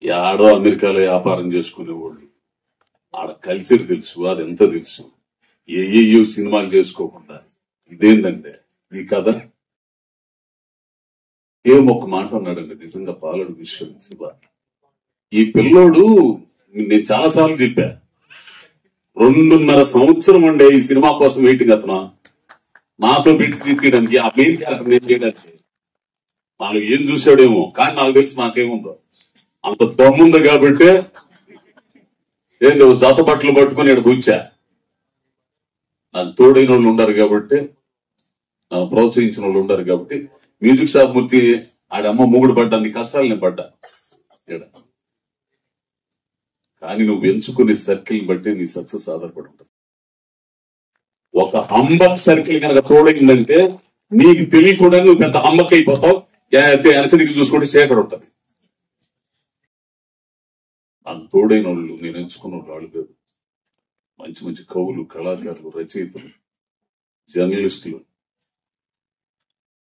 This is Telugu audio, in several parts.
ఆడో అమెరికాలో వ్యాపారం చేసుకునేవాళ్ళు, ఆడ కల్చర్ తెలుసు, అది ఎంత తెలుసు. ఏ సినిమాలు చేసుకోకుండా ఇదేందంటే ఈ కథ. ఒక మాట అన్నాడండి, నిజంగా పాలడు విషయం శివ. ఈ పిల్లోడు, నేను చాలా సార్లు చెప్పా, 2.5 సంవత్సరం ఉండే ఈ సినిమా కోసం వెయిటింగ్. అతను నాతో పెట్టి తీయడానికి, ఆ మెయిన్ క్యారెక్టర్ నేను చేయడానికి నాకు ఏం చూశాడేమో, కానీ నాకు తెలిసి నాకేముందో అంత దమ్ముంది కాబట్టి ఏందో జాత బట్టలు పట్టుకుని ఇక్కడ కూర్చా. నాకు తోడైన వాళ్ళు ఉండరు కాబట్టి, నన్ను ప్రోత్సహించిన వాళ్ళు ఉండరు కాబట్టి. మ్యూజిక్ షాప్ మూర్తి ఆడమ్మ మూగుడు పడ్డాన్ని కష్టాలు నేను పడ్డా ఇక్కడ. కానీ నువ్వు ఎంచుకునే సర్కిల్ బట్టి నీ సక్సెస్ ఆధారపడి ఉంటుంది. ఒక హంబక్ సర్కిల్ కనుక తోడైందంటే నీకు తెలియకుండా నువ్వు పెద్ద హంబక్ అయిపోతావు. వెనక దిగి చూసుకుంటే సేకడ ఉంటుంది. నాకు తోడైన వాళ్ళు, నేను ఎంచుకున్న వాళ్ళు కాదు, మంచి మంచి కవులు, కళాకారులు, రచయితలు, జర్నలిస్టులు,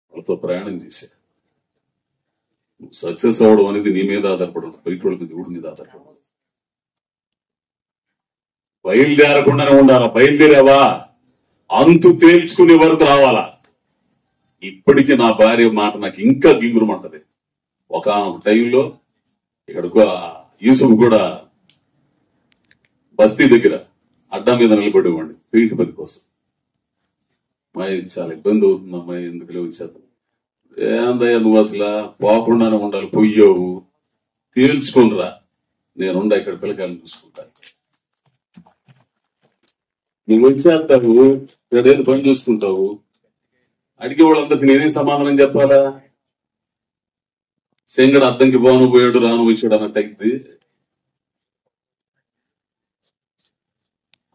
వాళ్ళతో ప్రయాణం చేశా. నువ్వు సక్సెస్ అవ్వడం అనేది నీ మీద ఆధారపడదు, బయట వాళ్ళ దేవుడి మీద ఆధారపడదు. బయలుదేరకుండానే ఉండాలా. బయలుదేరావా అంతు తేల్చుకునే వరకు రావాలా. ఇప్పటికీ నా భార్య మాట నాకు ఇంకా గింగురమంటది. ఒక టైంలో ఇక్కడ యూసుఫ్ కూడా బస్తీ దగ్గర అడ్డా మీద నిలబడేవాడిని పీఠ పది కోసం. అమ్మాయి చాలా ఇబ్బంది అవుతుంది, అమ్మాయి ఎందుకు లేవు చేద్దాం. ఏందయ్యా నువ్వు అసలు పోకుండానే ఉండాలి, పొయ్యావు, తేల్చుకునిరా, నేనుండా ఇక్కడ పిల్లకాయలను చూసుకుంటాను. నువ్వు వచ్చేస్తావు, 2 ఏళ్ళు పని చూసుకుంటావు. అడిగే వాళ్ళందరికీ నేనే సమాధానం చెప్పాలా? శంగడ అద్దంకి పోను పోయాడు, రాను వచ్చాడు అన్నట్టు అయింది.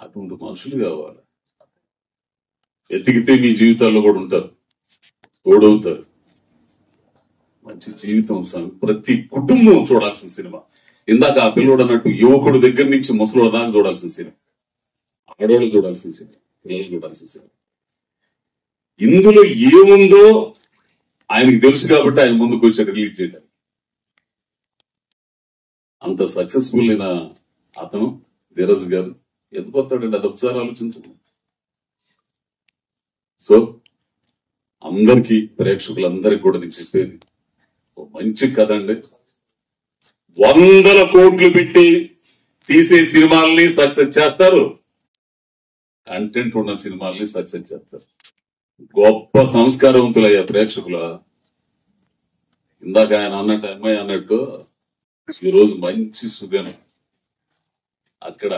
అటువంటి మనుషులు కావాలి. ఎతికితే మీ జీవితాల్లో కూడా ఉంటారు, తోడవుతారు. మంచి జీవితం ప్రతి కుటుంబం చూడాల్సిన సినిమా. ఇందాక ఆ పిల్లోడు అన్నట్టు యువకుడు దగ్గర నుంచి ముసలోడు దాకా చూడాల్సిన సినిమా, ఆడవాళ్ళు చూడాల్సిన సినిమా, పిల్లలు చూడాల్సిన సినిమా. ఇందులో ఏముందో ఆయనకి తెలుసు కాబట్టి ఆయన ముందుకు వచ్చి రిలీజ్ చేయడానికి. అంత సక్సెస్ఫుల్ అయిన అతను ధీరజ్ గారు ఎందుకు వస్తాడండి, అదొకసారి ఆలోచించండి. సో అందరికీ, ప్రేక్షకులందరికీ కూడా నేను చెప్పేది, మంచి కథ అండి. 100 కోట్లు పెట్టి తీసే సినిమాల్ని సక్సెస్ చేస్తారు, కంటెంట్ ఉన్న సినిమాల్ని సక్సెస్ చేస్తారు. గొప్ప సంస్కారవంతులయ్యా ప్రేక్షకుల. ఇందాక ఆయన అన్నట్టు, అమ్మాయి అన్నట్టు, ఈరోజు మంచి సుదినం అక్కడ